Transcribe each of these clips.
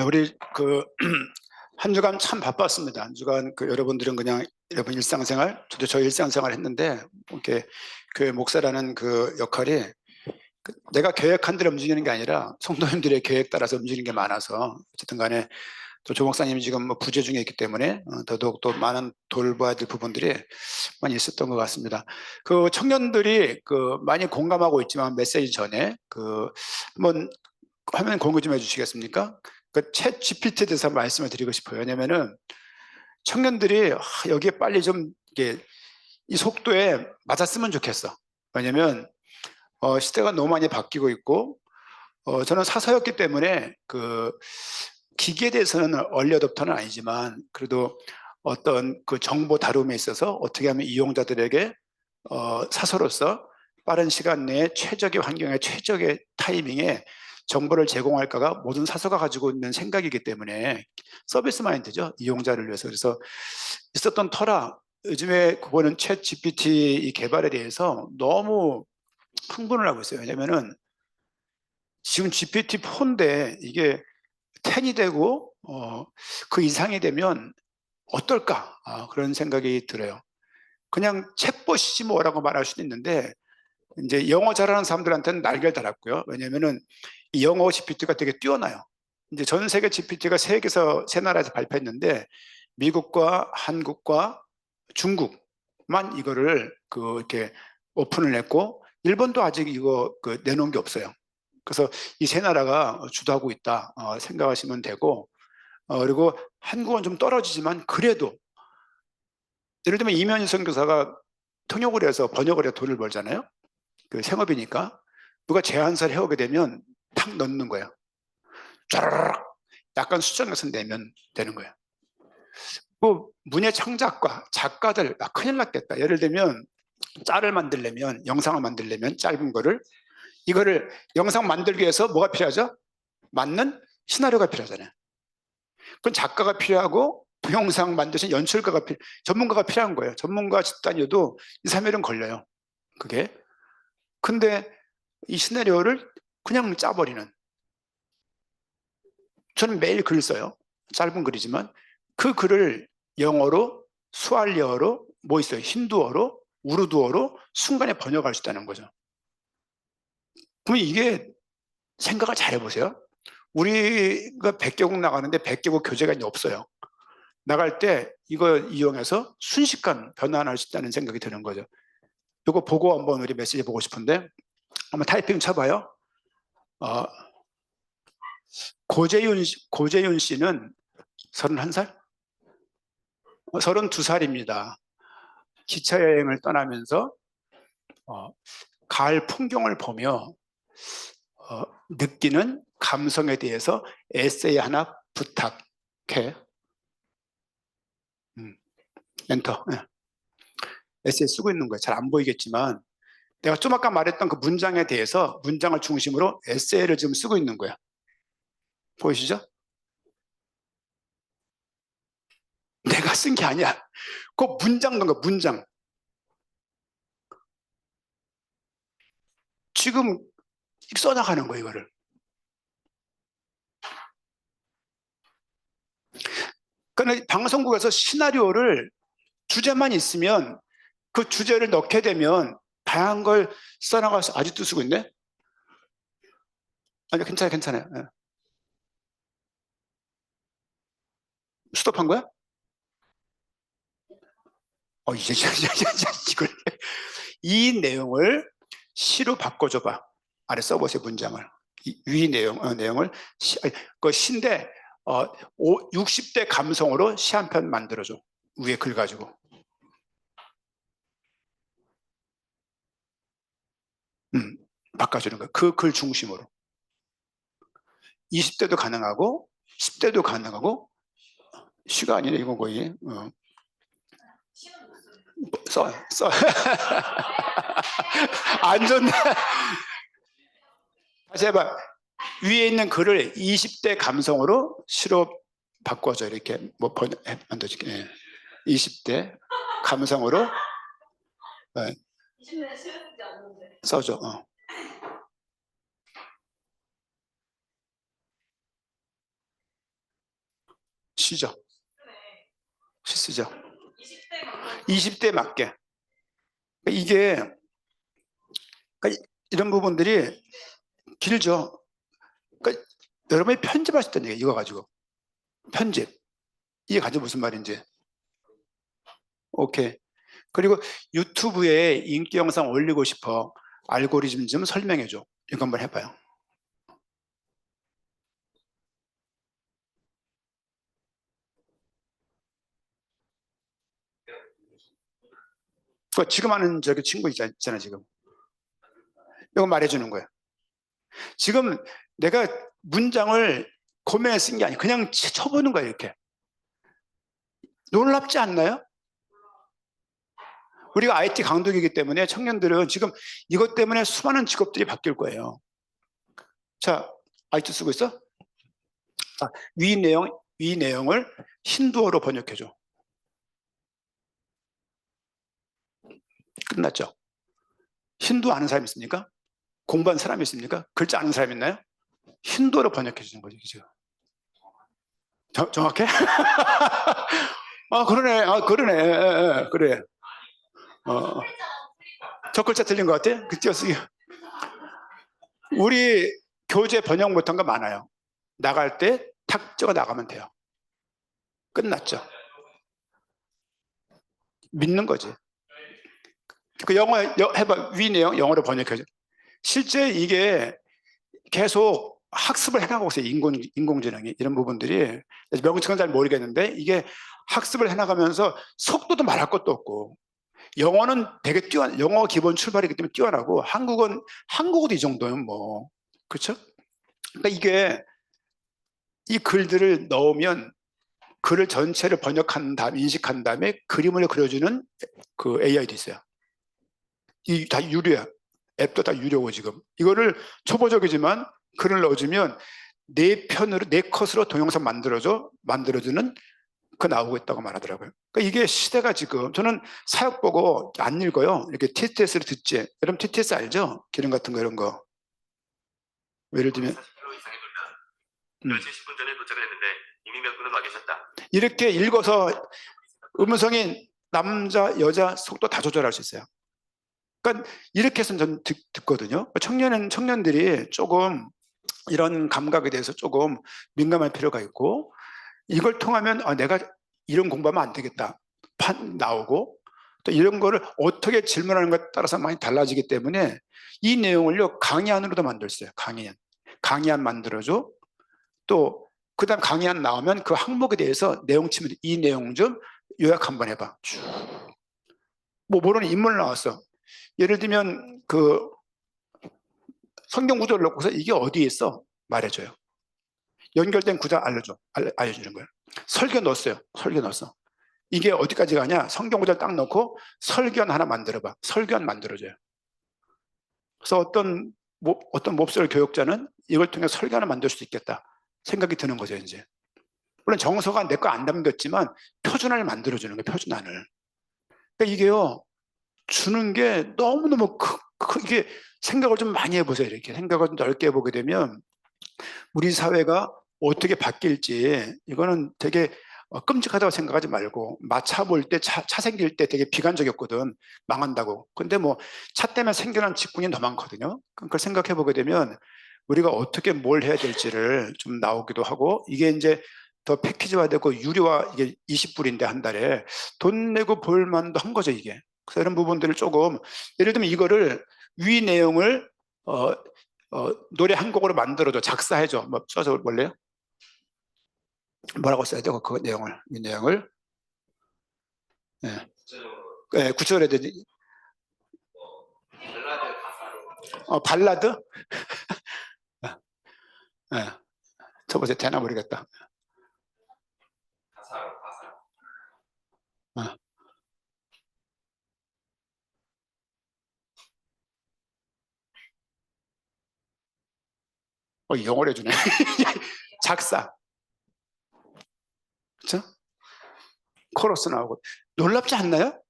우리 한 주간 참 바빴습니다. 한 주간 여러분들은 그냥 여러분 일상생활, 저도 저 일상생활 했는데 이렇게 교회 목사라는 그 역할이 내가 계획한 대로 움직이는 게 아니라 성도님들의 계획 따라서 움직이는 게 많아서 어쨌든 간에 또 조 목사님이 지금 부재 중에 있기 때문에 더더욱 또 많은 돌봐야 될 부분들이 많이 있었던 것 같습니다. 청년들이 많이 공감하고 있지만 메시지 전에 한번 화면 공유 좀 해주시겠습니까? 챗 GPT에 대해서 말씀을 드리고 싶어요. 왜냐면은 청년들이 여기에 빨리 좀 이게 이 속도에 맞았으면 좋겠어. 왜냐면 시대가 너무 많이 바뀌고 있고 저는 사서였기 때문에 기기에 대해서는 얼리 어댑터는 아니지만 그래도 어떤 정보 다룸에 있어서 어떻게 하면 이용자들에게 사서로서 빠른 시간 내에 최적의 환경에 최적의 타이밍에 정보를 제공할까가 모든 사서가 가지고 있는 생각이기 때문에 서비스 마인드죠. 이용자를 위해서. 그래서 있었던 터라 요즘에 그거는 챗 GPT 이 개발에 대해서 너무 흥분을 하고 있어요. 왜냐면은 지금 GPT-4인데 이게 10이 되고 그 이상이 되면 어떨까? 그런 생각이 들어요. 그냥 챗봇이지 뭐라고 말할 수도 있는데 이제 영어 잘하는 사람들한테는 날개를 달았고요. 왜냐면은 이 영어 GPT가 되게 뛰어나요. 이제 전 세계 GPT가 세 나라에서 발표했는데 미국과 한국과 중국만 이거를 이렇게 오픈을 했고 일본도 아직 이거 내놓은 게 없어요. 그래서 이 세 나라가 주도하고 있다 생각하시면 되고 그리고 한국은 좀 떨어지지만 그래도 예를 들면 이면희 교사가 통역을 해서 번역을 해서 돈을 벌잖아요. 생업이니까 누가 제안서를 해오게 되면 탁 넣는 거예요. 쫘라락 약간 수정해서 내면 되는 거예요. 문예 창작과 작가들 큰일 났겠다. 예를 들면 짤을 만들려면 영상을 만들려면 짧은 거를 이거를 영상 만들기 위해서 뭐가 필요하죠? 맞는 시나리오가 필요하잖아요. 그건 작가가 필요하고 동영상 만드신 연출가가 전문가가 필요한 거예요. 전문가 집단이어도 2, 3일은 걸려요. 그게. 근데 이 시나리오를 그냥 짜버리는. 저는 매일 글 써요. 짧은 글이지만 그 글을 영어로, 스왈리어로, 뭐 있어요? 힌두어로, 우르두어로 순간에 번역할 수 있다는 거죠. 그러면 이게 생각을 잘 해보세요. 우리가 100개국 나가는데 100개국 교재가 없어요. 나갈 때 이거 이용해서 순식간 변환할 수 있다는 생각이 드는 거죠. 이거 보고 한번 우리 메시지 보고 싶은데 한번 타이핑 쳐봐요. 고재윤 씨는 31살? 32살입니다. 기차 여행을 떠나면서 가을 풍경을 보며 느끼는 감성에 대해서 에세이 하나 부탁해. 엔터. 에세이 쓰고 있는 거예요. 잘 안 보이겠지만 내가 좀 아까 말했던 그 문장에 대해서 문장을 중심으로 에세이를 지금 쓰고 있는 거예요. 보이시죠? 내가 쓴 게 아니야. 그 문장 넣은 거 문장. 지금 써나가는 거예요, 이거를. 그러니까 방송국에서 시나리오를 주제만 있으면 그 주제를 넣게 되면 다양한 걸 써나가서 아직도 쓰고 있네? 아니, 괜찮아요. 스톱한 거야? 이걸. 이 내용을 시로 바꿔줘봐. 아래 써보세요, 문장을. 위 내용을. 그 시인데, 60대 감성으로 시 한 편 만들어줘. 위에 글 가지고. 바꿔주는 거야. 그 글 중심으로. 20대도 가능하고, 10대도 가능하고, 시가 아니네, 이거 거의. 써. 안 좋네. 다시 해봐. 위에 있는 글을 20대 감성으로 시로 바꿔줘. 이렇게 만들어줄게. 20대 감성으로 써줘. 쉬죠. 쉬죠. 20대 맞게. 이게 그러니까 이런 부분들이 길죠. 그러니까 여러분이 편집할 수 있다는 얘기예요. 이거 가지고 편집. 이게 가지고 무슨 말인지. 오케이. 그리고 유튜브에 인기 영상 올리고 싶어. 알고리즘 좀 설명해줘. 이거 한번 해봐요. 지금 하는 저기 친구 있잖아 지금. 이거 말해주는 거예요. 지금 내가 문장을 고민해 쓴 게 아니고 그냥 쳐보는 거예요. 이렇게. 놀랍지 않나요? 우리가 IT 강국이기 때문에 청년들은 지금 이것 때문에 수많은 직업들이 바뀔 거예요. 자, IT 쓰고 있어? 자, 위 내용을 힌두어로 번역해줘. 끝났죠? 힌두 아는 사람 있습니까? 공부한 사람이 있습니까? 글자 아는 사람 있나요? 힌두어로 번역해 주는 거죠, 지금. 정확해? 아, 그러네. 아, 그러네. 예, 그래. 저 글자 틀린 것 같아? 그 띄어쓰기. 우리 교재 번역 못한 거 많아요. 나갈 때 탁 찍어 나가면 돼요. 끝났죠. 믿는 거지. 그 영어 해봐. 위 내용 영어로 번역해줘. 실제 이게 계속 학습을 해나가고 있어요. 인공지능이 이런 부분들이 명칭은 잘 모르겠는데 이게 학습을 해나가면서 속도도 말할 것도 없고 영어는 되게 영어 기본 출발이기 때문에 뛰어나고 한국어도 이 정도면 뭐 그렇죠? 그러니까 이게 이 글들을 넣으면 글을 전체를 번역한 다음 인식한 다음에 그림을 그려주는 그 AI도 있어요. 이 다 유료야. 앱도 다 유료고 지금 이거를 초보적이지만 글을 넣어주면 내 편으로 내 컷으로 동영상 만들어주는 그 나오고 있다고 말하더라고요. 그러니까 이게 시대가 지금 저는 사역 보고 안 읽어요. 이렇게 TTS를 듣지. 여러분 TTS 알죠? 기능 같은 거 이런 거. 예를 들면 40km 이상이 돌면 10시 10분 전에 도착을 했는데 이미 몇 분은 와 계셨다. 이렇게 읽어서 음성인 남자 여자 속도 다 조절할 수 있어요. 그러니까 이렇게 해서 저는 듣거든요. 청년들이 조금 이런 감각에 대해서 조금 민감할 필요가 있고 이걸 통하면 내가 이런 공부하면 안 되겠다 나오고 또 이런 거를 어떻게 질문하는 것에 따라서 많이 달라지기 때문에 이 내용을요 강의안으로도 만들었어요. 강의안 만들어줘. 또 그다음 강의안 나오면 그 항목에 대해서 내용 치면 이 내용 좀 요약 한번 해봐. 뭐 모르는 인물 나왔어. 예를 들면 그 성경 구절을 넣고서 이게 어디에 있어 말해줘요. 연결된 구절 알려주는 거예요. 설교 넣었어요. 이게 어디까지 가냐? 성경 구절 딱 넣고 설교안 하나 만들어봐. 설교안 만들어줘요. 그래서 어떤 몹쓸 교육자는 이걸 통해 설교안을 만들 수 있겠다 생각이 드는 거죠. 이제 물론 정서가 내 거 안 담겼지만 표준안을 만들어주는 거예요. 표준안을. 그러니까 이게요 주는 게 너무너무 이게 생각을 좀 많이 해보세요. 이렇게 생각을 좀 넓게 해보게 되면 우리 사회가 어떻게 바뀔지 이거는 되게 끔찍하다고 생각하지 말고 마차 볼 때 차 생길 때 되게 비관적이었거든. 망한다고. 근데 뭐 차 때문에 생겨난 직군이 더 많거든요. 그걸 생각해 보게 되면 우리가 어떻게 뭘 해야 될지를 좀 나오기도 하고 이게 이제 더 패키지화되고 유료화 이게 20불인데 한 달에 돈 내고 볼 만도 한 거죠 이게. 그래서 이런 부분들을 조금 예를 들면 이거를 위 내용을 노래 한 곡으로 만들어줘. 작사해줘. 뭐 써서 볼래요? 뭐라고 써야 되고 그 내용을 이 내용을 예. 예, 구체적으로 해야 되지. 발라드? 예. 쳐보세요. 되나 모르겠다. 영어로 해주네. 작사. 그렇죠? 코러스 나오고. 놀랍지 않나요?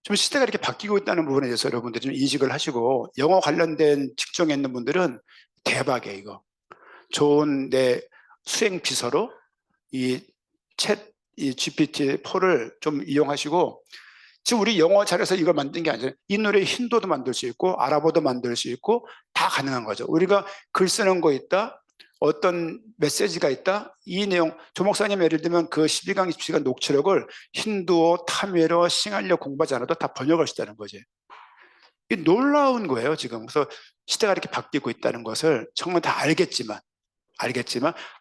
좀 시대가 이렇게 바뀌고 있다는 부분에 대해서 여러분들이 좀 인식을 하시고 영어 관련된 직종에 있는 분들은 대박이에요. 이거. 좋은 내 수행 비서로 이 이 GPT-4를 좀 이용하시고, 지금 우리 영어 잘해서 이걸 만든 게 아니라 이 노래 힌두어도 만들 수 있고 아랍어도 만들 수 있고 다 가능한 거죠. 우리가 글 쓰는 거 있다, 어떤 메시지가 있다, 이 내용, 조 목사님 예를 들면 그 12강 27시간 녹취록을 힌두어, 타밀어, 싱할려 공부하지 않아도 다 번역할 수 있다는 거지. 이게 놀라운 거예요 지금. 그래서 시대가 이렇게 바뀌고 있다는 것을 정말 다 알겠지만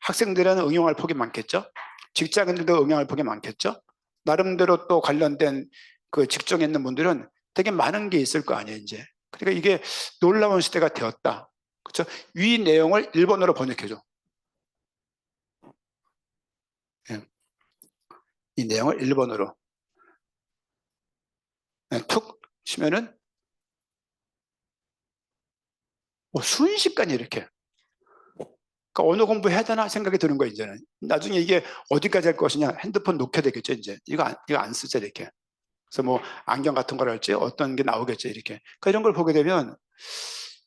학생들은 응용할 폭이 많겠죠. 직장인들도 응용할 폭이 많겠죠. 나름대로 또 관련된 그 직종에 있는 분들은 되게 많은 게 있을 거 아니에요 이제. 그러니까 이게 놀라운 시대가 되었다. 그렇죠? 위 내용을 일본어로 번역해줘. 예. 이 내용을 일본어로 툭 치면은 순식간에 이렇게. 그러니까 언어 공부해야 되나 생각이 드는 거예요 이제는. 나중에 이게 어디까지 할 것이냐, 핸드폰 놓게 되겠죠 이제. 이거 안 쓰죠 이렇게. 그래서 뭐 안경 같은 걸 할지 어떤 게 나오겠죠 이렇게. 그러니까 이런 걸 보게 되면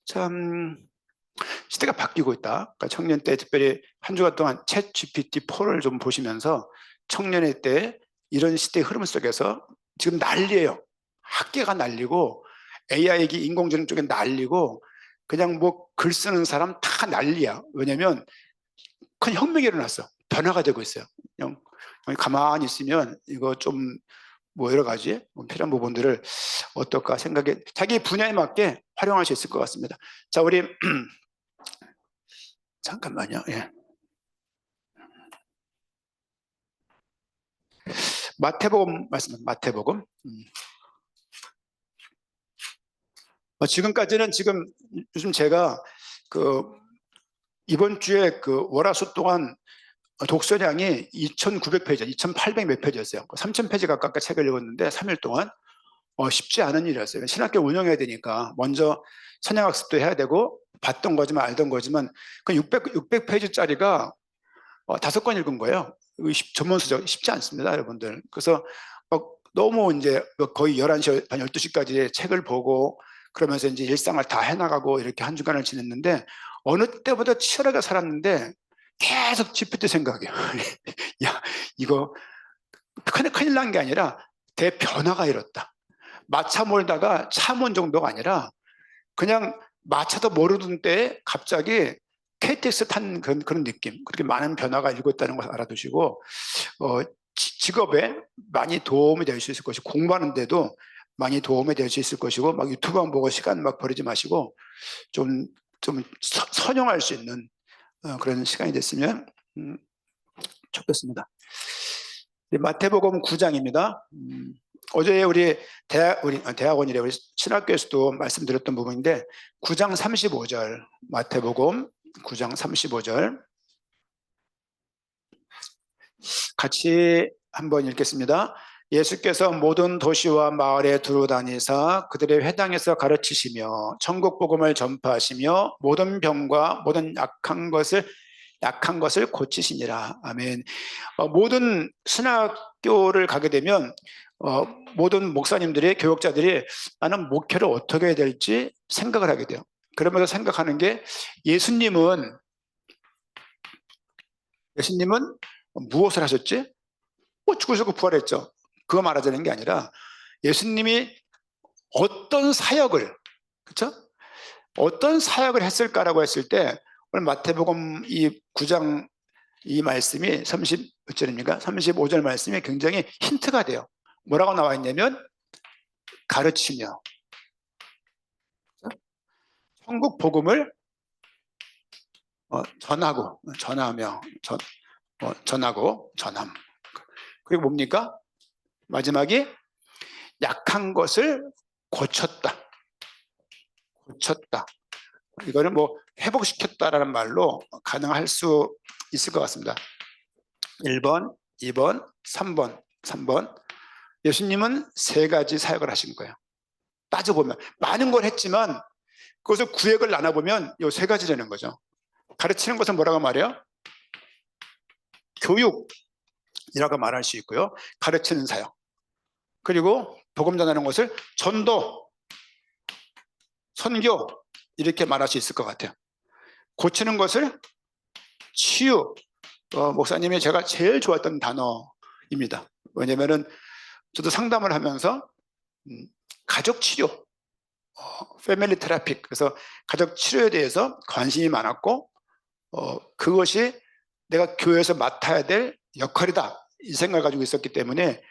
참 시대가 바뀌고 있다. 그러니까 청년 때 특별히 한 주간 동안 챗 GPT-4를 좀 보시면서 청년의 때 이런 시대의 흐름 속에서 지금 난리예요. 학계가 난리고 AI 인공지능 쪽에 난리고 그냥 뭐 글 쓰는 사람 다 난리야. 왜냐면 큰 혁명이 일어났어. 변화가 되고 있어요. 그냥 가만히 있으면 이거 좀 뭐 여러 가지 필요한 부분들을 어떨까 생각해 자기 분야에 맞게 활용할 수 있을 것 같습니다. 자, 우리 잠깐만요. 예. 마태복음 말씀, 마태복음. 지금까지는 지금 요즘 제가 그 이번 주에 그 월화수 동안 독서량이 2,900페이지, 2,800 몇 페이지였어요. 3,000페이지 가깝게 책을 읽었는데 3일 동안 쉽지 않은 일이었어요. 신학교 운영해야 되니까 먼저 선양학습도 해야 되고 봤던 거지만 알던 거지만 그 600페이지짜리가 5권 읽은 거예요. 전문서적 쉽지 않습니다, 여러분들. 그래서 너무 이제 거의 11시, 반 12시까지 책을 보고 그러면서 이제 일상을 다 해나가고 이렇게 한 주간을 지냈는데 어느 때보다 치열하게 살았는데 계속 GPT 생각이에요. 야, 이거 큰일 난 게 아니라 대변화가 일었다. 마차 몰다가 차 몰 정도가 아니라 그냥 마차도 모르던 때에 갑자기 KTX 탄 그런 느낌. 그렇게 많은 변화가 일고 있다는 걸 알아두시고 직업에 많이 도움이 될 수 있을 것이고 공부하는 데도 많이 도움이 될 수 있을 것이고 막 유튜브만 보고 시간 막 버리지 마시고 좀 선용할 수 있는 그런 시간이 됐으면 좋겠습니다. 마태복음 9장입니다. 어제 우리 대학원이래 우리 신학교에서도 말씀드렸던 부분인데 9장 35절 마태복음 9장 35절 같이 한번 읽겠습니다. 예수께서 모든 도시와 마을에 두루다니사 그들의 회당에서 가르치시며 천국 복음을 전파하시며 모든 병과 모든 약한 것을 고치시니라. 아멘. 모든 신학교를 가게 되면 모든 목사님들이 교역자들이 나는 목회를 어떻게 해야 될지 생각을 하게 돼요. 그러면서 생각하는 게 예수님은 무엇을 하셨지? 죽으시고 부활했죠. 그거 말하자는 게 아니라 예수님이 어떤 사역을, 그렇죠? 어떤 사역을 했을까라고 했을 때 오늘 마태복음 이 9장 이 말씀이 30절입니까? 35절 말씀이 굉장히 힌트가 돼요. 뭐라고 나와 있냐면 가르치며 천국 복음을 전하며 전함. 그리고 뭡니까? 마지막에 약한 것을 고쳤다. 이거는 뭐 회복시켰다라는 말로 가능할 수 있을 것 같습니다. 1번, 2번, 3번. 예수님은 3가지 사역을 하신 거예요. 따져보면 많은 걸 했지만 그것을 구획을 나눠보면 이 3가지라는 거죠. 가르치는 것은 뭐라고 말해요? 교육이라고 말할 수 있고요. 가르치는 사역. 그리고 복음 전하는 것을 전도, 선교 이렇게 말할 수 있을 것 같아요. 고치는 것을 치유, 목사님이 제가 제일 좋았던 단어입니다. 왜냐면은 저도 상담을 하면서 가족 치료, 패밀리 테라피, 그래서 가족 치료에 대해서 관심이 많았고 그것이 내가 교회에서 맡아야 될 역할이다 이 생각을 가지고 있었기 때문에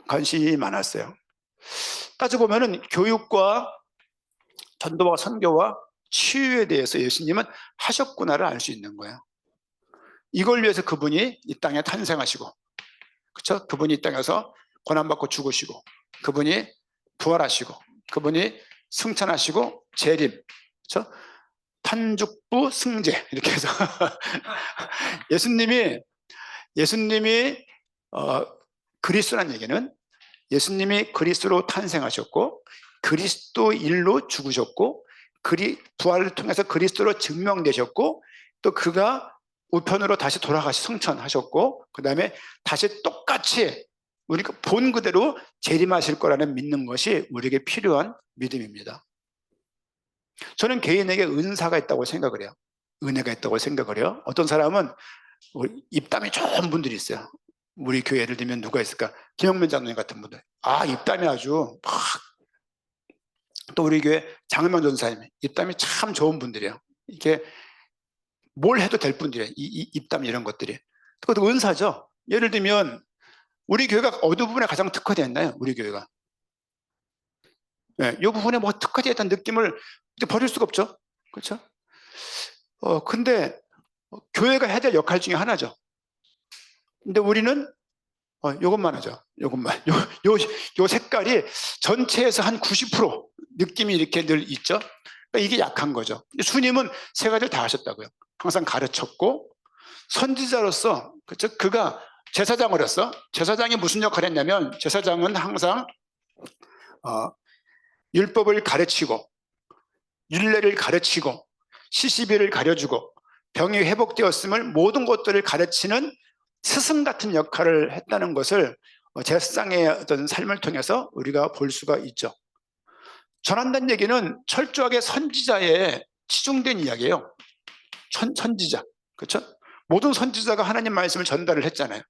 관심이 많았어요. 따지고 보면은 교육과 전도와 선교와 치유에 대해서 예수님은 하셨구나를 알 수 있는 거예요. 이걸 위해서 그분이 이 땅에 탄생하시고, 그렇죠? 그분이 이 땅에서 고난받고 죽으시고, 그분이 부활하시고, 그분이 승천하시고 재림, 그렇죠? 탄죽부 승제 이렇게 해서 예수님이 그리스도라는 얘기는 예수님이 그리스도로 탄생하셨고 그리스도인으로 죽으셨고 부활을 통해서 그리스도로 증명되셨고 또 그가 우편으로 다시 돌아가시 승천하셨고 그 다음에 다시 똑같이 우리가 본 그대로 재림하실 거라는 믿는 것이 우리에게 필요한 믿음입니다. 저는 개인에게 은사가 있다고 생각을 해요. 은혜가 있다고 생각을 해요. 어떤 사람은 입담이 좋은 분들이 있어요. 우리 교회 예를 들면 누가 있을까? 김영민 장로님 같은 분들. 입담이 아주 막. 또 우리 교회 장은명 전사님 입담이 참 좋은 분들이에요. 이게 뭘 해도 될 분들이에요. 이 입담 이런 것들이. 그것도 은사죠. 예를 들면 우리 교회가 어느 부분에 가장 특화되어 있나요? 우리 교회가. 이 부분에 뭐 특화되어 있다는 느낌을 버릴 수가 없죠. 그렇죠? 근데 교회가 해야 될 역할 중에 하나죠. 근데 우리는 요것만 하죠. 요것만. 요 색깔이 전체에서 한 90% 느낌이 이렇게 늘 있죠. 그러니까 이게 약한 거죠. 주님은 세 가지를 다 하셨다고요. 항상 가르쳤고 선지자로서 그렇죠? 그가 제사장으로서 제사장이 무슨 역할을 했냐면 제사장은 항상 율법을 가르치고 율례를 가르치고 시시비를 가려주고 병이 회복되었음을 모든 것들을 가르치는 스승 같은 역할을 했다는 것을 제사장의 어떤 삶을 통해서 우리가 볼 수가 있죠. 전한다는 얘기는 철저하게 선지자에 치중된 이야기예요. 선지자, 그렇죠? 모든 선지자가 하나님 말씀을 전달을 했잖아요.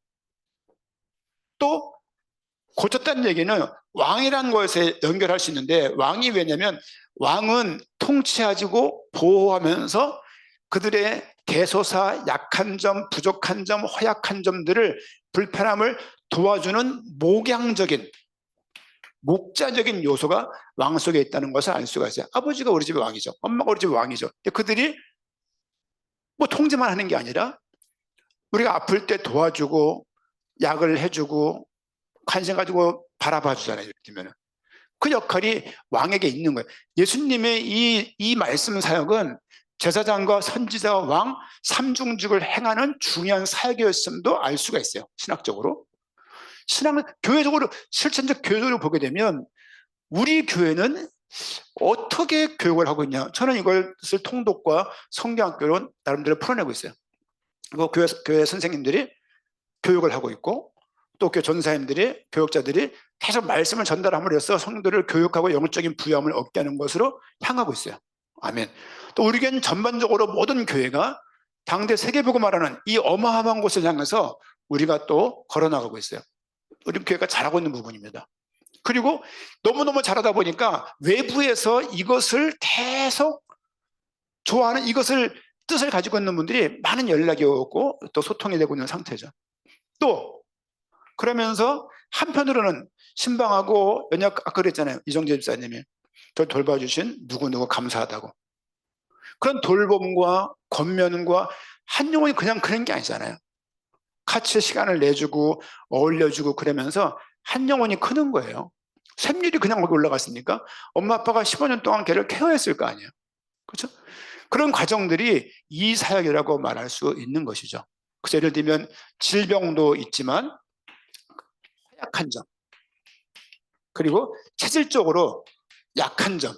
또 고쳤다는 얘기는 왕이라는 것에 연결할 수 있는데 왕이 왜냐면 왕은 통치하고 보호하면서 그들의 대소사, 약한 점, 부족한 점, 허약한 점들을 불편함을 도와주는 목자적인 요소가 왕 속에 있다는 것을 알 수가 있어요. 아버지가 우리 집의 왕이죠. 엄마가 우리 집의 왕이죠. 근데 그들이 뭐 통제만 하는 게 아니라 우리가 아플 때 도와주고 약을 해주고 관심 가지고 바라봐 주잖아요. 이렇게 그 역할이 왕에게 있는 거예요. 예수님의 이 말씀 사역은 제사장과 선지자와 왕 삼중직을 행하는 중요한 사역이었음도 알 수가 있어요. 신학적으로. 신앙은 교회적으로 실천적 교회적으로 보게 되면 우리 교회는 어떻게 교육을 하고 있냐. 저는 이것을 통독과 성경학교로 나름대로 풀어내고 있어요. 그리고 교회 선생님들이 교육을 하고 있고 또 교회 전사님들이 교육자들이 계속 말씀을 전달함으로 해서 성도를 교육하고 영적인 부여함을 얻게 하는 것으로 향하고 있어요. 아멘. 또 우리 교회는 전반적으로 모든 교회가 당대 세계복음화라는 이 어마어마한 곳을 향해서 우리가 또 걸어나가고 있어요. 우리 교회가 잘하고 있는 부분입니다. 그리고 너무너무 잘하다 보니까 외부에서 이것을 계속 좋아하는 이것을 뜻을 가지고 있는 분들이 많은 연락이 오고 또 소통이 되고 있는 상태죠. 또 그러면서 한편으로는 신방하고 연약 아까 그랬잖아요. 이정재 집사님이 저를 돌봐주신 누구누구 감사하다고. 그런 돌봄과 권면과 한 영혼이 그냥 그런 게 아니잖아요. 같이 시간을 내주고 어울려주고 그러면서 한 영혼이 크는 거예요. 샘율이 그냥 거기 올라갔으니까 엄마 아빠가 15년 동안 걔를 케어했을 거 아니에요. 그렇죠? 그런 과정들이 이 사역이라고 말할 수 있는 것이죠. 그래서 예를 들면 질병도 있지만 약한 점 그리고 체질적으로 약한 점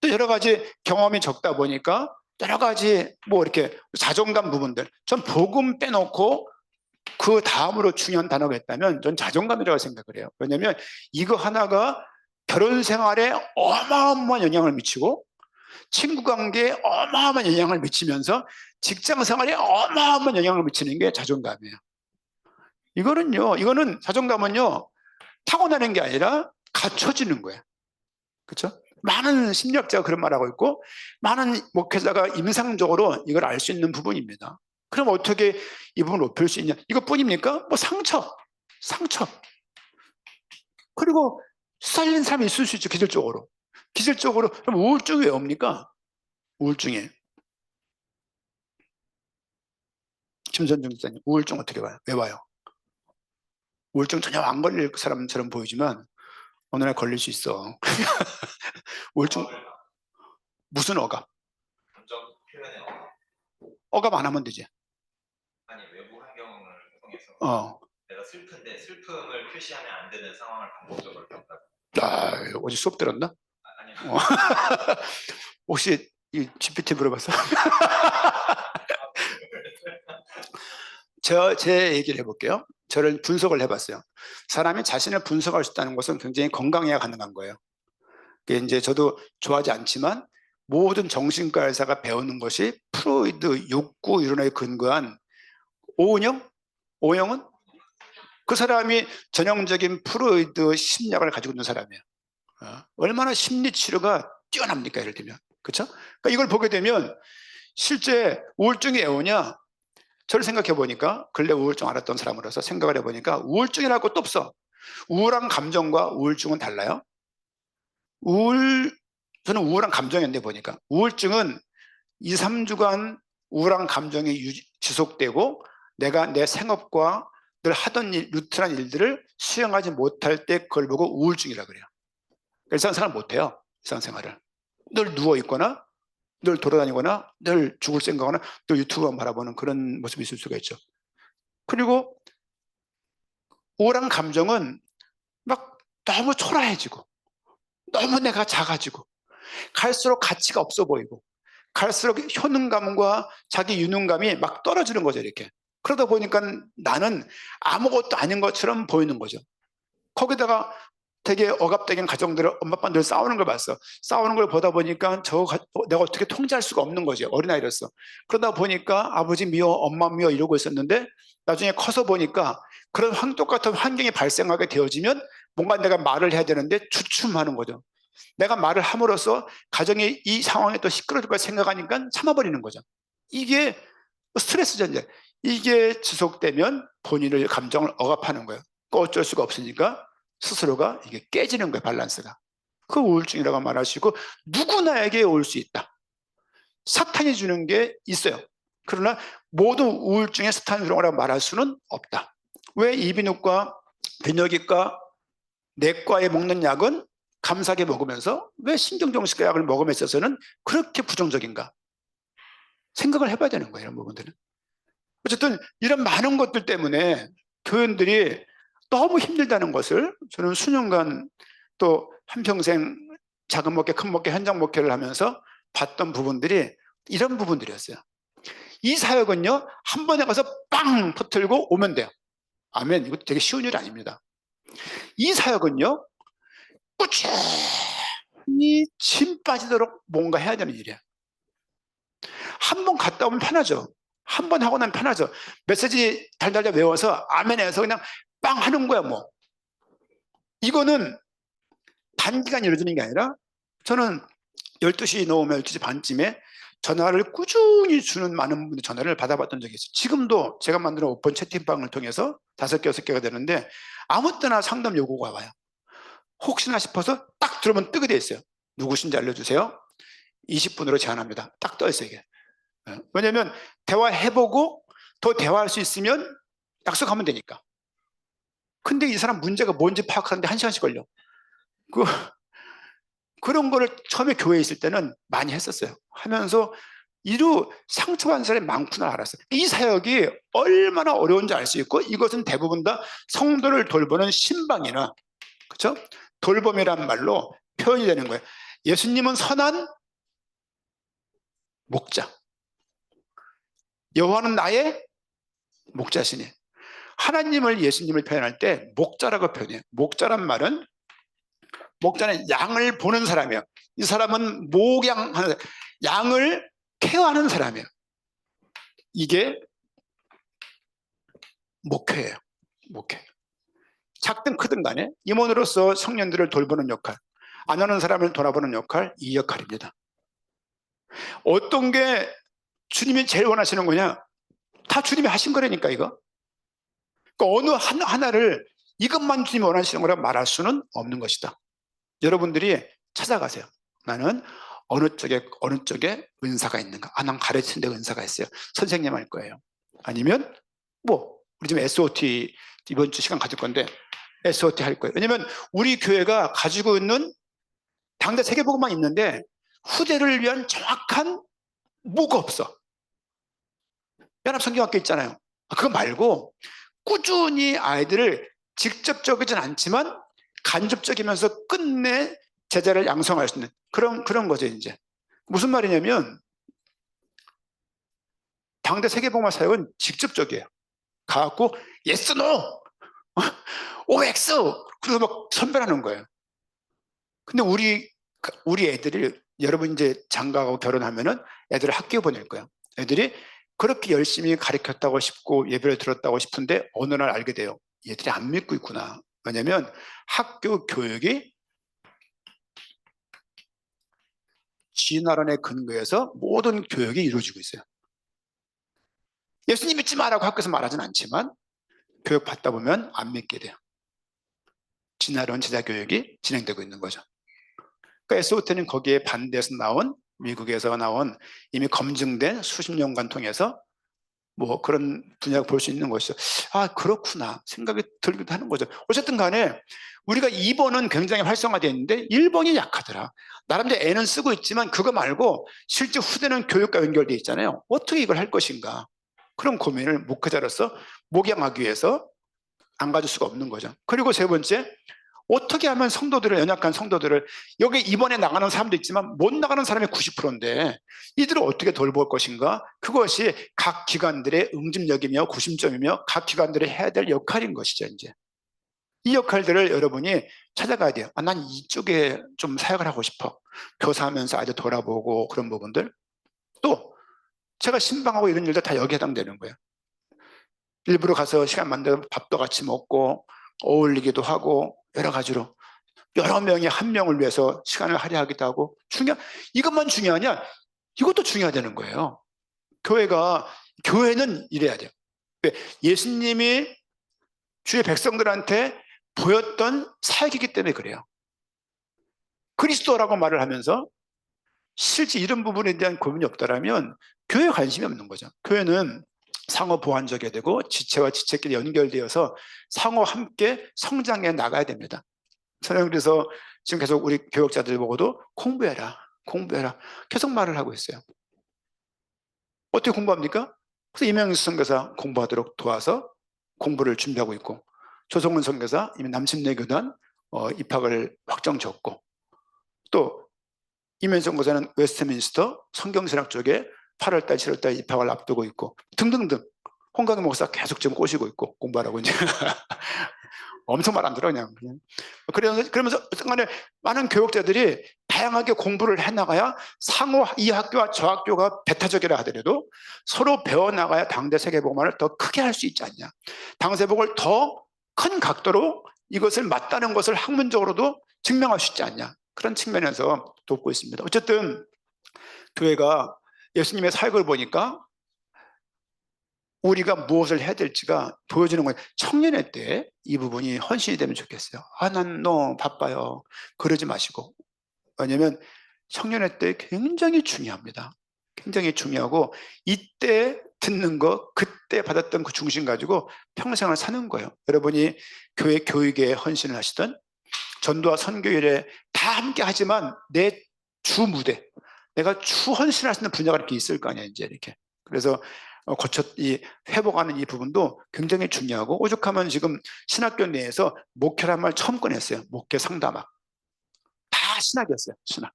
또 여러 가지 경험이 적다 보니까 여러 가지 뭐 이렇게 자존감 부분들 전 복음 빼놓고 그 다음으로 중요한 단어가 있다면 전 자존감이라고 생각을 해요. 왜냐하면 이거 하나가 결혼 생활에 어마어마한 영향을 미치고 친구 관계에 어마어마한 영향을 미치면서 직장 생활에 어마어마한 영향을 미치는 게 자존감이에요. 이거는 자존감은요, 타고나는 게 아니라 갖춰지는 거예요. 그렇죠? 많은 심리학자가 그런 말하고 있고 많은 목회자가 임상적으로 이걸 알 수 있는 부분입니다. 그럼 어떻게 이 부분을 높일 수 있냐? 이것뿐입니까? 뭐 상처. 그리고 수살린 사람이 있을 수 있죠. 기질적으로. 그럼 우울증이 왜 옵니까? 우울증이. 김선중 기자님, 우울증 어떻게 와요? 왜 와요? 우울증 전혀 안 걸릴 사람처럼 보이지만 어느 날 걸릴 수 있어. 우울증. 무슨 억압? 감정 표현의 억압. 억압 안 하면 되지. 아니, 외부 환경을 통해서 내가 슬픈데 슬픔을 표시하면 안 되는 상황을 반복적으로 겪다. 어제 수업 들었나? 아니요. 혹시 이 GPT 물어봤어? 제 얘기를 해볼게요. 저를 분석을 해봤어요. 사람이 자신을 분석할 수 있다는 것은 굉장히 건강해야 가능한 거예요. 이제 저도 좋아하지 않지만 모든 정신과 의사가 배우는 것이 프로이드 욕구 이론에 근거한 오형은 그 사람이 전형적인 프로이드 심리학을 가지고 있는 사람이에요. 얼마나 심리 치료가 뛰어납니까? 예를 들면. 그렇죠? 그러니까 이걸 보게 되면 실제 우울증이 왜 오냐? 저를 생각해 보니까 근래 우울증 앓았던 사람으로서 생각을 해보니까 우울증이라고 것도 없어. 우울한 감정과 우울증은 달라요. 저는 우울한 감정이었는데 보니까 우울증은 2, 3주간 우울한 감정이 지속되고 내가 내 생업과 늘 하던 루틴한 일들을 수행하지 못할 때 그걸 보고 우울증이라고 그래요. 일상생활 못해요. 일상생활을. 늘 누워있거나 늘 돌아다니거나 늘 죽을 생각하거나 늘 유튜브만 바라보는 그런 모습이 있을 수가 있죠. 그리고 우울한 감정은 막 너무 초라해지고 너무 내가 작아지고 갈수록 가치가 없어 보이고 갈수록 효능감과 자기 유능감이 막 떨어지는 거죠. 이렇게. 그러다 보니까 나는 아무것도 아닌 것처럼 보이는 거죠. 거기다가 되게 억압적인 가정들을 엄마 아빠 늘 싸우는 걸 봤어. 싸우는 걸 보다 보니까 내가 어떻게 통제할 수가 없는 거죠. 어린아이로서. 그러다 보니까 아버지 미워 엄마 미워 이러고 있었는데 나중에 커서 보니까 그런 똑같은 환경이 발생하게 되어지면 뭔가 내가 말을 해야 되는데 주춤하는 거죠. 내가 말을 함으로써 가정이 이 상황에 또 시끄러질 걸 생각하니까 참아버리는 거죠. 이게 스트레스죠. 이제. 이게 지속되면 본인의 감정을 억압하는 거예요. 어쩔 수가 없으니까 스스로가 이게 깨지는 거예요. 밸런스가. 그 우울증이라고 말하시고 누구나에게 올 수 있다. 사탄이 주는 게 있어요. 그러나 모든 우울증의 사탄이 주는 거라고 말할 수는 없다. 왜 이비인후과, 비뇨기과, 내과에 먹는 약은 감사하게 먹으면서 왜 신경정신과 약을 먹음에 있어서는 그렇게 부정적인가? 생각을 해봐야 되는 거예요. 이런 부분들은. 어쨌든 이런 많은 것들 때문에 교인들이 너무 힘들다는 것을 저는 수년간 또 한평생 작은 목회, 큰 목회, 현장 목회를 하면서 봤던 부분들이 이런 부분들이었어요. 이 사역은요, 한 번에 가서 빵 터뜨리고 오면 돼요. 아멘. 이것도 되게 쉬운 일이 아닙니다. 이 사역은요, 꾸준히 침 빠지도록 뭔가 해야 되는 일이야. 한 번 갔다 오면 편하죠. 한 번 하고 나면 편하죠. 메시지 달달달 외워서 아멘해서 그냥 빵 하는 거야 뭐. 이거는 단기간 이루어지는 게 아니라 저는 12시 넘으면 12시 반쯤에 전화를 꾸준히 주는 많은 분들 전화를 받아봤던 적이 있어요. 지금도 제가 만드는 오픈 채팅방을 통해서 5개, 6개가 되는데 아무 때나 상담 요구가 와요. 혹시나 싶어서 딱 들으면 뜨게 돼 있어요. 누구신지 알려주세요. 20분으로 제한합니다. 딱 떠 있어요 이게. 왜냐면 대화해보고 더 대화할 수 있으면 약속하면 되니까. 근데 이 사람 문제가 뭔지 파악하는데 1시간씩 걸려. 그런 거를 처음에 교회에 있을 때는 많이 했었어요. 하면서 이루 상처받은 사람이 많구나 알았어요. 이 사역이 얼마나 어려운지 알 수 있고 이것은 대부분 다 성도를 돌보는 신방이나 그렇죠? 돌봄이란 말로 표현이 되는 거예요. 예수님은 선한 목자. 여호와는 나의 목자시니. 하나님을 예수님을 표현할 때 목자라고 표현해요. 목자란 말은 목자는 양을 보는 사람이에요. 이 사람은 목양하는 양을 케어하는 사람이에요. 이게 목회예요. 목회. 작든 크든 간에 임원으로서 청년들을 돌보는 역할, 안 하는 사람을 돌아보는 역할, 이 역할입니다. 어떤 게 주님이 제일 원하시는 거냐? 다 주님이 하신 거라니까 이거. 그러니까 어느 하나를 이것만 주님이 원하시는 거라 말할 수는 없는 것이다. 여러분들이 찾아가세요. 나는 어느 쪽에 은사가 있는가? 난 가르치는 데 은사가 있어요. 선생님 할 거예요. 아니면 우리 지금 SOT 이번 주 시간 가질 건데 SOT 할 거예요. 왜냐면 우리 교회가 가지고 있는 당대 세계복음만 있는데 후대를 위한 정확한 뭐가 없어. 연합성경학교 있잖아요. 그거 말고 꾸준히 아이들을 직접적이진 않지만 간접적이면서 끝내 제자를 양성할 수 있는 그런 거죠. 이제 무슨 말이냐면 당대 세계복음화 사역은 직접적이에요. 가갖고 yes, no, OX 그래서 막 선별하는 거예요. 근데 우리 애들이 여러분 이제 장가가고 결혼하면은 애들을 학교에 보낼 거예요. 애들이 그렇게 열심히 가르쳤다고 싶고 예배를 들었다고 싶은데 어느 날 알게 돼요. 얘들이 안 믿고 있구나. 왜냐면 학교 교육이 진화론에 근거해서 모든 교육이 이루어지고 있어요. 예수님 믿지 마라고 학교에서 말하진 않지만 교육 받다 보면 안 믿게 돼요. 진화론 제자 교육이 진행되고 있는 거죠. 그러니까 SOT는 거기에 반대해서 나온 미국에서 나온 이미 검증된 수십 년간 통해서 그런 분야를 볼 수 있는 것이죠. 그렇구나 생각이 들기도 하는 거죠. 어쨌든 간에 우리가 2번은 굉장히 활성화되어 있는데 1번이 약하더라. 나름대로 애는 쓰고 있지만 그거 말고 실제 후대는 교육과 연결되어 있잖아요. 어떻게 이걸 할 것인가. 그런 고민을 목회자로서 목양하기 위해서 안 가질 수가 없는 거죠. 그리고 세 번째, 어떻게 하면 연약한 성도들을 여기 이번에 나가는 사람도 있지만 못 나가는 사람이 90%인데 이들을 어떻게 돌볼 것인가? 그것이 각 기관들의 응집력이며 구심점이며 각 기관들이 해야 될 역할인 것이죠. 이제 이 역할들을 여러분이 찾아가야 돼요. 난 이쪽에 좀 사역을 하고 싶어. 교사하면서 아주 돌아보고 그런 부분들. 또 제가 신방하고 이런 일도 다 여기에 해당되는 거예요. 일부러 가서 시간 만들어 밥도 같이 먹고 어울리기도 하고 여러 가지로 여러 명이 한 명을 위해서 시간을 할애하기도 하고 이것만 중요하냐? 이것도 중요하다는 거예요. 교회는 이래야 돼요. 예수님이 주의 백성들한테 보였던 사역이기 때문에 그래요. 그리스도라고 말을 하면서 실제 이런 부분에 대한 고민이 없다라면 교회에 관심이 없는 거죠. 교회는 상호 보완적이어야 되고 지체와 지체끼리 연결되어서 상호 함께 성장해 나가야 됩니다. 저는 그래서 지금 계속 우리 교역자들 보고도 공부해라 계속 말을 하고 있어요. 어떻게 공부합니까? 그래서 이명수 선교사 공부하도록 도와서 공부를 준비하고 있고 조성훈 선교사 이미 남침내교단 입학을 확정 졌고 또 이면수 선교사는 웨스트민스터 성경신학 쪽에 8월달 7월달 입학을 앞두고 있고 등등등 홍강희 목사 계속 지금 꼬시고 있고 공부하라고 이제 엄청 말 안 들어 그냥. 그러면서 순간에 많은 교육자들이 다양하게 공부를 해나가야 상호 이 학교와 저 학교가 배타적이라 하더라도 서로 배워나가야 당대 세계복음화를 더 크게 할 수 있지 않냐. 당세복을 더 큰 각도로 이것을 맞다는 것을 학문적으로도 증명할 수 있지 않냐. 그런 측면에서 돕고 있습니다. 어쨌든 교회가 예수님의 사역을 보니까 우리가 무엇을 해야 될지가 보여주는 거예요. 청년회 때 이 부분이 헌신이 되면 좋겠어요. 난 너무 바빠요. 그러지 마시고. 왜냐하면 청년회 때 굉장히 중요합니다. 굉장히 중요하고 이때 듣는 거 그때 받았던 그 중심 가지고 평생을 사는 거예요. 여러분이 교회 교육에 헌신을 하시던 전도와 선교일에 다 함께 하지만 내 주 무대 내가 주 헌신할 수 있는 분야가 이렇게 있을 거 아니야 이제 이렇게. 그래서 회복하는 이 부분도 굉장히 중요하고 오죽하면 지금 신학교 내에서 목회란 말 처음 꺼냈어요. 목회 상담학. 다 신학이었어요. 신학.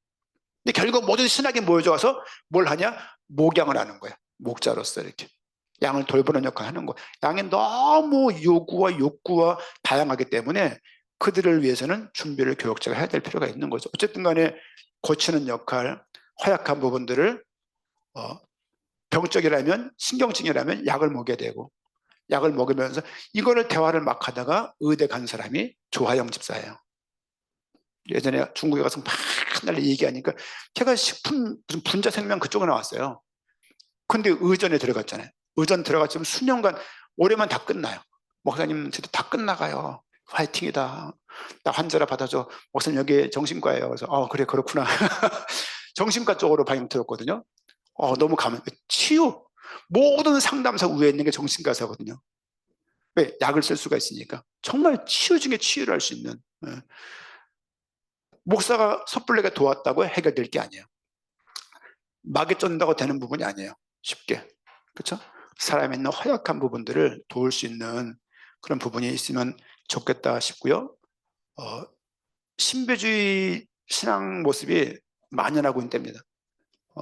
근데 결국 모든 신학이 모여져서 뭘 하냐? 목양을 하는 거야. 목자로서 이렇게. 양을 돌보는 역할을 하는 거. 양이 너무 요구와 욕구와 다양하기 때문에 그들을 위해서는 준비를 교육자가 해야 될 필요가 있는 거죠. 어쨌든 간에 고치는 역할, 허약한 부분들을 병적이라면 신경증이라면 약을 먹여야 되고 약을 먹으면서 이거를 대화를 막 하다가 의대 간 사람이 조하영 집사예요. 예전에 중국에 가서 맨날 얘기하니까 제가 식품 무슨 분자생명 그쪽에 나왔어요. 근데 의전에 들어갔잖아요. 의전 들어갔지만 수년간 올해만 다 끝나요. 목사님 저도 다 끝나가요. 화이팅이다. 나 환자라 받아줘. 목사님 여기 정신과예요. 그래서 그래 그렇구나. 정신과 쪽으로 방향 들었거든요. 너무 치유 모든 상담사 위에 있는 게 정신과사거든요. 왜? 약을 쓸 수가 있으니까. 정말 치유 중에 치유를 할 수 있는. 목사가 섣불리게 도왔다고 해결될 게 아니에요. 막에 쫓는다고 되는 부분이 아니에요. 쉽게. 그렇죠? 사람에 있는 허약한 부분들을 도울 수 있는 그런 부분이 있으면 좋겠다 싶고요. 신비주의 신앙 모습이 만연하고 있는 때입니다.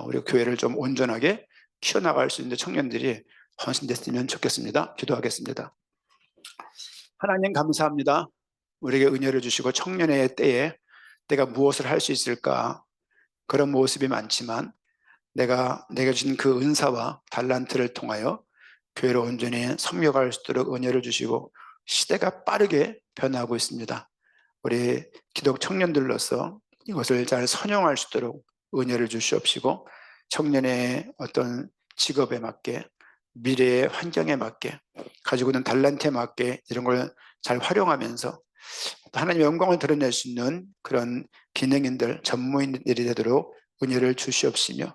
우리 교회를 좀 온전하게 키워나갈 수 있는 청년들이 헌신됐으면 좋겠습니다. 기도하겠습니다. 하나님 감사합니다. 우리에게 은혜를 주시고 청년의 때에 내가 무엇을 할 수 있을까 그런 모습이 많지만 내가 주신 그 은사와 달란트를 통하여 교회를 온전히 섬겨갈 수 있도록 은혜를 주시고 시대가 빠르게 변하고 있습니다. 우리 기독 청년들로서 이것을 잘 선용할 수 있도록 은혜를 주시옵시고 청년의 어떤 직업에 맞게 미래의 환경에 맞게 가지고 있는 달란트에 맞게 이런 걸 잘 활용하면서 하나님의 영광을 드러낼 수 있는 그런 기능인들, 전무인들이 되도록 은혜를 주시옵시며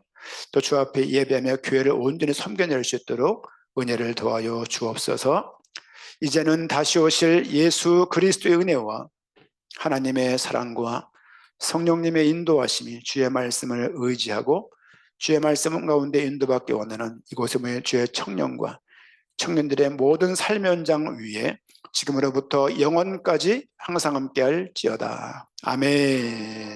또 주 앞에 예배하며 교회를 온전히 섬겨낼 수 있도록 은혜를 도와여 주옵소서. 이제는 다시 오실 예수 그리스도의 은혜와 하나님의 사랑과 성령님의 인도하심이 주의 말씀을 의지하고 주의 말씀 가운데 인도받기 원하는 이곳에 모인 주의 청년과 청년들의 모든 삶의 현장 위에 지금으로부터 영원까지 항상 함께할지어다. 아멘.